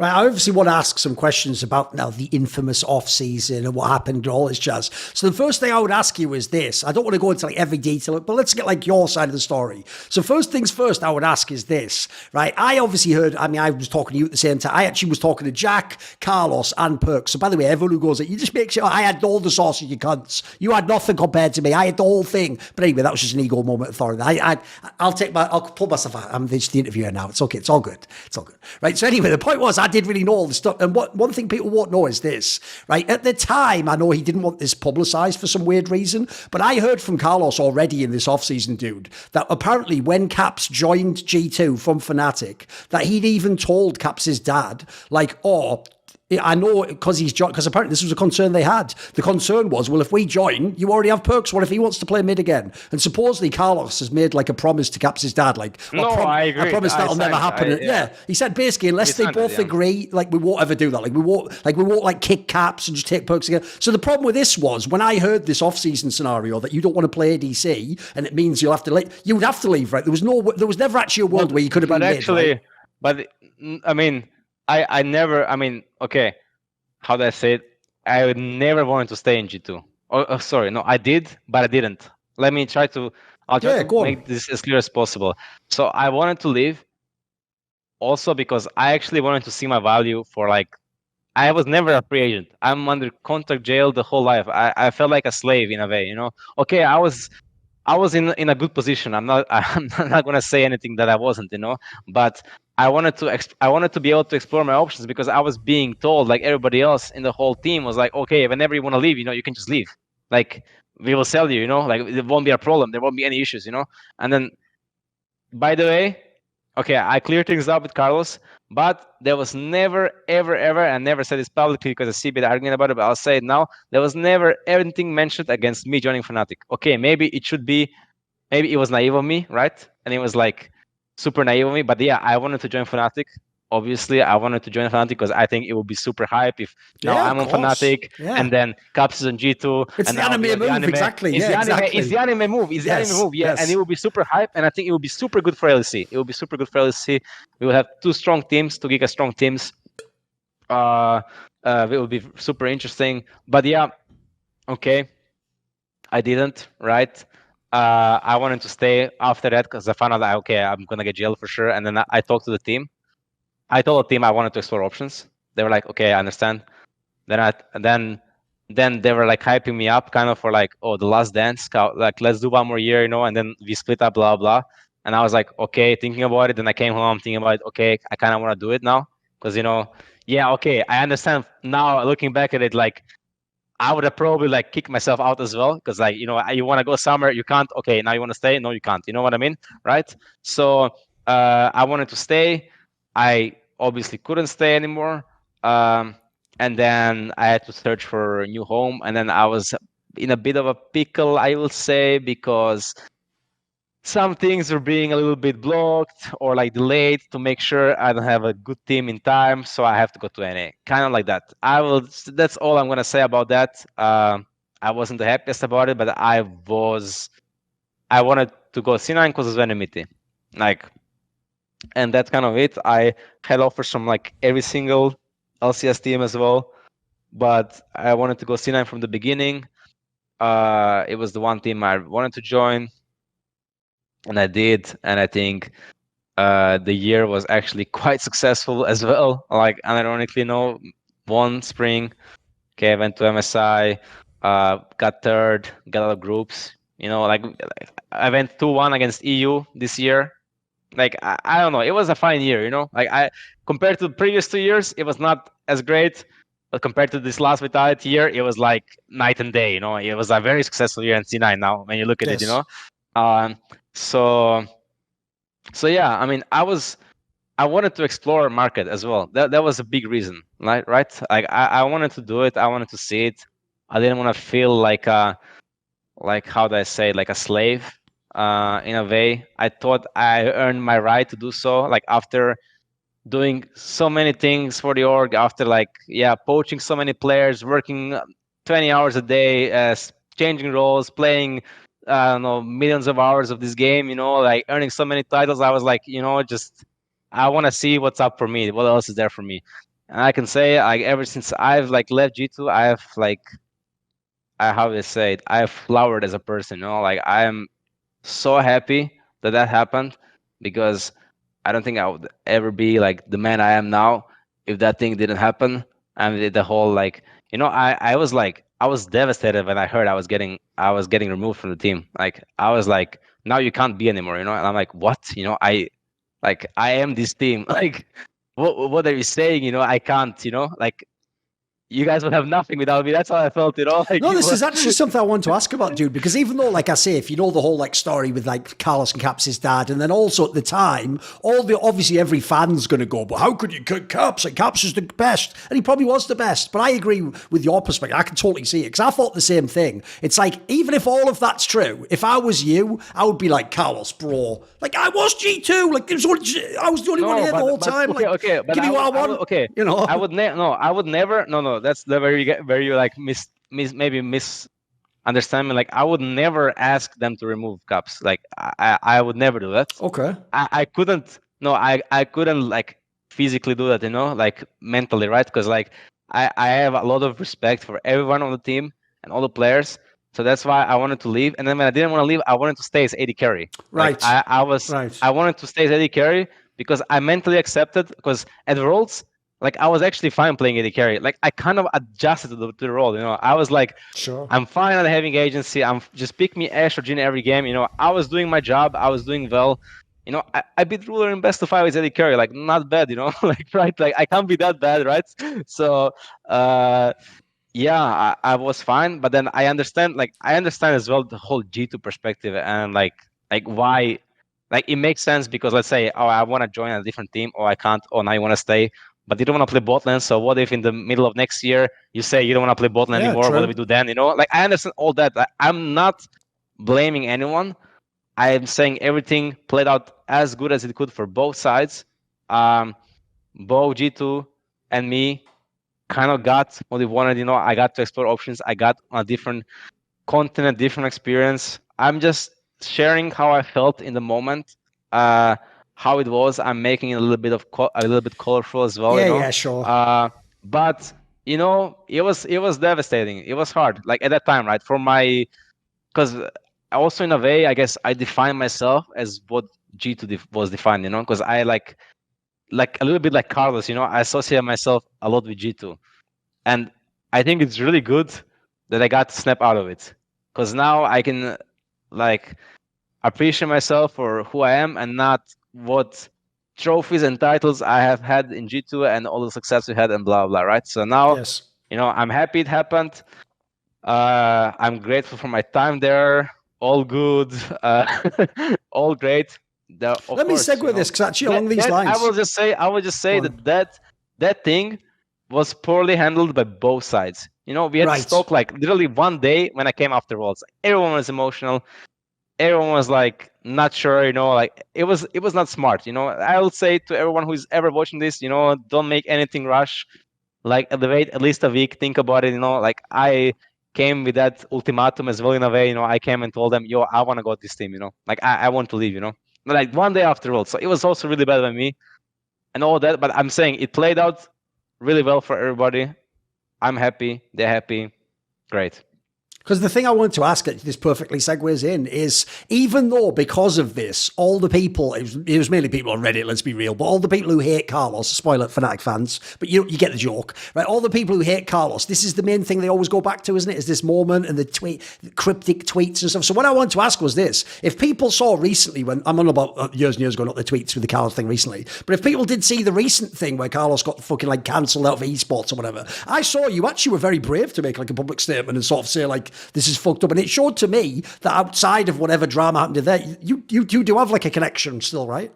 Right, I obviously want to ask some questions about now the infamous off-season and what happened and all this jazz. So the first thing I would ask you is this. I don't want to go into like every detail, but let's get like your side of the story. So first things first I would ask is this, right? I obviously heard, I mean, I was talking to you at the same time. I actually was talking to Jack, Carlos, and Perkz. So by the way, everyone who goes, you just make sure I had all the sauce, you cunts. You had nothing compared to me. I had the whole thing. But anyway, that was just an ego moment of Thorin. I'll pull myself out. I'm just the interviewer now. It's okay. It's all good. It's all good. Right. So anyway, the point was I did really know all this stuff. And one thing people won't know is this, right? At the time, I know he didn't want this publicized for some weird reason, but I heard from Carlos already in this offseason, dude, that apparently when Caps joined G2 from Fnatic, that he'd even told Caps' dad, like, oh, I know because he's joined, because apparently this was a concern they had. The concern was, well, if we join, you already have Perkz. What if he wants to play mid again? And supposedly Carlos has made like a promise to Caps' dad, like, I agree. I promise that'll never happen. Yeah, he said basically, unless they both agree, like we won't ever do that. Like we won't like kick Caps and just take Perkz again. So the problem with this was when I heard this off-season scenario that you don't want to play ADC and it means you'll have to leave. You would have to leave, right? There was never actually a world where you could have been mid, right? But I mean. I never, I mean, okay, how do I say it? I would never wanted to stay in G2. Oh, sorry, no, I did, but I didn't. I'll try to make this as clear as possible. So I wanted to leave also because I actually wanted to see my value for like, I was never a free agent. I'm under contract jail the whole life. I felt like a slave in a way, you know? Okay, I was in a good position. I'm not going to say anything that I wasn't, you know, but I wanted to be able to explore my options because I was being told, like everybody else in the whole team was like, okay, whenever you want to leave, you know, you can just leave. Like we will sell you, you know, like it won't be a problem. There won't be any issues, you know. And then, by the way, okay, I cleared things up with Carlos, but there was never, ever, I never said this publicly because I see a bit arguing about it, but I'll say it now. There was never anything mentioned against me joining Fnatic. Okay, maybe it was naive of me, right? And it was like super naive of me, but yeah, I wanted to join Fnatic. Obviously, I wanted to join Fnatic because I think it would be super hype if now I'm on Fnatic and then Caps is on G2. It's and the anime move, exactly. It's the anime move. Yeah, and it will be super hype, and I think it will be super good for LEC. It will be super good for LEC. We will have two strong teams, two Giga strong teams. It will be super interesting. But yeah, okay, I didn't, right? I wanted to stay after that because I found out that, okay, I'm going to get jailed for sure. And then I talked to the team. I told the team I wanted to explore options. They were like, okay, I understand. Then they were like hyping me up kind of for like, oh, the last dance, like let's do one more year, you know, and then we split up, blah, blah. And I was like, okay, thinking about it. Then I came home thinking about it, okay, I kind of want to do it now. Because, you know, yeah, okay, I understand now looking back at it, like, I would have probably like kicked myself out as well because like, you know, you want to go somewhere, you can't. Okay, now you want to stay? No, you can't. You know what I mean? Right? So I wanted to stay. I obviously couldn't stay anymore. And then I had to search for a new home. And then I was in a bit of a pickle, I will say, because some things are being a little bit blocked or like delayed to make sure I don't have a good team in time. So I have to go to NA, kind of like that. That's all I'm going to say about that. I wasn't the happiest about it, but I wanted to go C9 because it was Animosity. Like, and that's kind of it. I had offers from like every single LCS team as well, but I wanted to go C9 from the beginning. It was the one team I wanted to join. And I did, and I think the year was actually quite successful as well. Like, unironically, no, won spring. Okay, I went to MSI, got third, got out of groups. You know, like I went 2-1 against EU this year. Like I don't know, it was a fine year. You know, like compared to the previous 2 years, it was not as great. But compared to this last Vitality year, it was like night and day. You know, it was a very successful year in C9 now when you look at it. You know. So yeah, I mean, I wanted to explore market as well. That was a big reason, right? Like I wanted to do it. I wanted to see it. I didn't want to feel like how do I say, like a slave, in a way. I thought I earned my right to do so. Like after doing so many things for the org, after poaching so many players, working 20 hours a day, changing roles, playing millions of hours of this game, you know, like earning so many titles. I was like, you know, just I want to see what's up for me. What else is there for me? And I can say, like, ever since I've like left G2, I have like, how do I say it? I have flowered as a person. You know, like I am so happy that that happened, because I don't think I would ever be like the man I am now if that thing didn't happen. And the whole like, you know, I was devastated when I heard I was getting removed from the team. Like I was like, now you can't be anymore, you know. And I'm like, what? You know, I am this team. Like, what are you saying? You know, I can't. You know, like you guys would have nothing without me. That's how I felt, you know. Like, No, this is actually something I want to ask about, dude, because even though, like I say, if you know the whole like story with like Carlos and Caps' dad, and then also at the time, obviously every fan's going to go, but how could you cut Caps? Like Caps is the best, and he probably was the best. But I agree with your perspective. I can totally see it because I thought the same thing. It's like even if all of that's true, if I was you, I would be like Carlos, bro. Like I was G2. Like I was the only one here the whole time. Okay, like, okay, but give me what I want. okay, you know. I would never. No, that's the where you like maybe misunderstand me. Like I would never ask them to remove Caps. Like I would never do that. Okay. I couldn't. No, I couldn't like physically do that. You know, like mentally, right? Because like I have a lot of respect for everyone on the team and all the players. So that's why I wanted to leave. And then when I didn't want to leave, I wanted to stay as AD carry. Right. Like, Right. I wanted to stay as AD carry because I mentally accepted, because at Worlds, like I was actually fine playing AD carry. Like I kind of adjusted to the role, you know. I was like, Sure. I'm fine at having agency. I'm just pick me Ashe or Jhin every game, you know. I was doing my job. I was doing well. You know, I beat Ruler in best of 5 with AD carry. Like not bad, you know. Like right, like I can't be that bad, right? So yeah, I was fine, but then I understand as well the whole G2 perspective, and like why, like it makes sense because let's say, oh, I want to join a different team, or I can't, or now you want to stay, but you don't want to play bot lane. So what if in the middle of next year you say you don't want to play bot lane anymore? True. What do we do then? You know, like I understand all that. I'm not blaming anyone. I'm saying everything played out as good as it could for both sides. Bo, G2, and me kind of got what we wanted. You know, I got to explore options. I got a different continent, different experience. I'm just sharing how I felt in the moment, how it was. I'm making it a little bit colorful as well. Yeah, you know? yeah, sure. But you know, it was devastating. It was hard. Like at that time, right? Because also in a way, I guess I define myself as what G2 was defined. You know, because I like a little bit like Carlos, you know, I associate myself a lot with G2. And I think it's really good that I got to snap out of it. Because now I can like appreciate myself for who I am and not what trophies and titles I have had in G2 and all the success we had and blah, blah, right? So now, Yes. you know, I'm happy it happened. I'm grateful for my time there. All good. All great. Let me segue this, because actually along these lines, I will just say that thing was poorly handled by both sides. You know, we had to talk like literally one day when I came after Worlds. Everyone was emotional. Everyone was like not sure. You know, like it was not smart. You know, I will say to everyone who's ever watching this, you know, don't make anything rush. Like wait at least a week, think about it. You know, like I came with that ultimatum as well in a way. You know, I came and told them, yo, I want to go to this team. You know, like I want to leave. You know. Like one day after all. So it was also really bad by me and all that. But I'm saying it played out really well for everybody. I'm happy. They're happy. Great. Because the thing I wanted to ask, this perfectly segues in, is even though because of this, all the people, it was mainly people on Reddit, let's be real, but all the people who hate Carlos, spoiler Fnatic fans, but you get the joke, right? All the people who hate Carlos, this is the main thing they always go back to, isn't it? Is this moment and the cryptic tweets and stuff. So what I wanted to ask was this: if people saw recently, when I'm on about years and years ago, not the tweets with the Carlos thing recently, but if people did see the recent thing where Carlos got fucking like cancelled out of esports or whatever, I saw you actually were very brave to make like a public statement and sort of say like, this is fucked up. And it showed to me that outside of whatever drama happened to there, you do have like a connection still, right?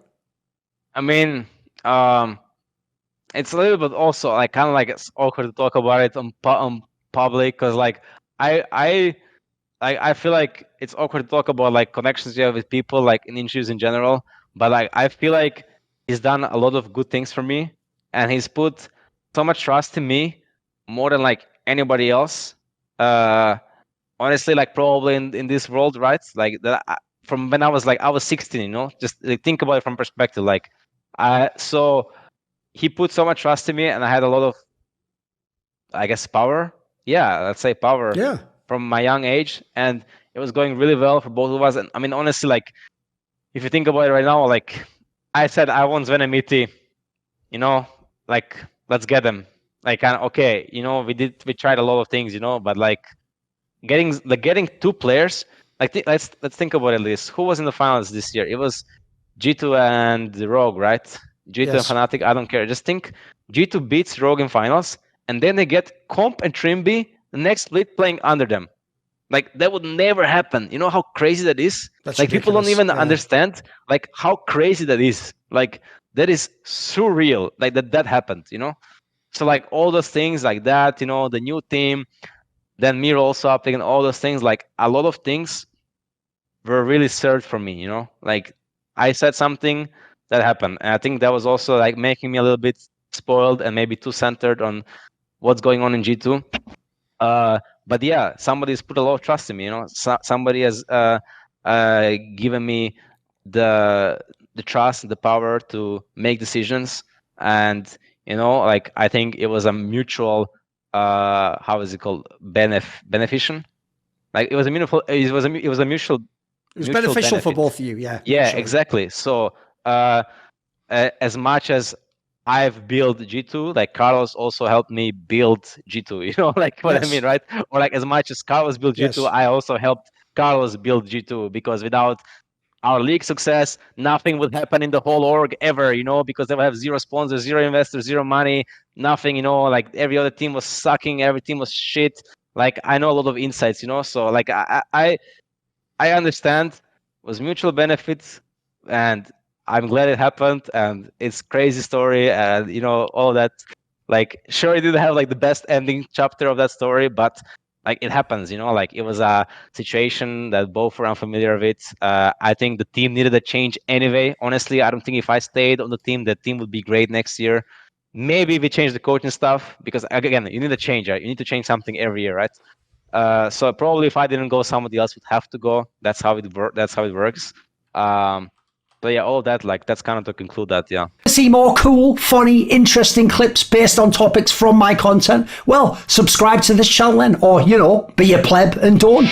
I mean, it's a little bit also like kind of like it's awkward to talk about it on public because like I feel like it's awkward to talk about like connections you have with people like in issues in general. But like I feel like he's done a lot of good things for me, and he's put so much trust in me more than like anybody else. Honestly, like probably in this world, right? Like that from when I was 16, you know, just like, think about it from perspective. Like so he put so much trust in me, and I had a lot of, I guess, power. Yeah, let's say power. Yeah. From my young age, and it was going really well for both of us. And I mean, honestly, like, if you think about it right now, like I said, I want Venemiti, you know, like, let's get him. Like, okay, you know, we tried a lot of things, you know, but like getting two players, like let's think about it, Liz. Who was in the finals this year? It was G2 and Rogue, right? G2 Yes. and Fnatic, I don't care. Just think G2 beats Rogue in finals, and then they get Comp and Trimby the next split playing under them. Like, that would never happen. You know how crazy that is? That's like, people don't ridiculous. even understand like how crazy that is. Like, that is surreal. Like that happened, you know? So like all those things like that, you know, the new team, then Mir also up and all those things, like a lot of things were really served for me, you know? Like, I said something that happened. And I think that was also like making me a little bit spoiled and maybe too centered on what's going on in G2. But yeah, somebody's put a lot of trust in me, you know. Somebody has given me the trust, the power to make decisions, and you know, like, I think it was a mutual how is it called, beneficial. Like, it was a mutual. It was a mutual. It was beneficial for both of you. Yeah. Yeah, exactly. So as much as I've built G2, like, Carlos also helped me build G2, you know, like what I mean, right? Or like, as much as Carlos built G2, I also helped Carlos build G2, because without our league success, nothing would happen in the whole org ever, you know, because they would have zero sponsors, zero investors, zero money, nothing, you know, like every other team was sucking, every team was shit. Like, I know a lot of insights, you know, so like I understand it was mutual benefits, and I'm glad it happened, and it's crazy story, and you know, all that. Like, sure, it didn't have like the best ending chapter of that story, but like, it happens, you know. Like, it was a situation that both were unfamiliar with. I think the team needed a change anyway. Honestly, I don't think if I stayed on the team would be great next year. Maybe we change the coaching stuff, because again, you need a change, right? You need to change something every year, right? So probably if I didn't go, somebody else would have to go. That's how it works. But yeah, all that, like, that's kind of to conclude that, yeah. See more cool, funny, interesting clips based on topics from my content? Well, subscribe to this channel then, or, you know, be a pleb and don't.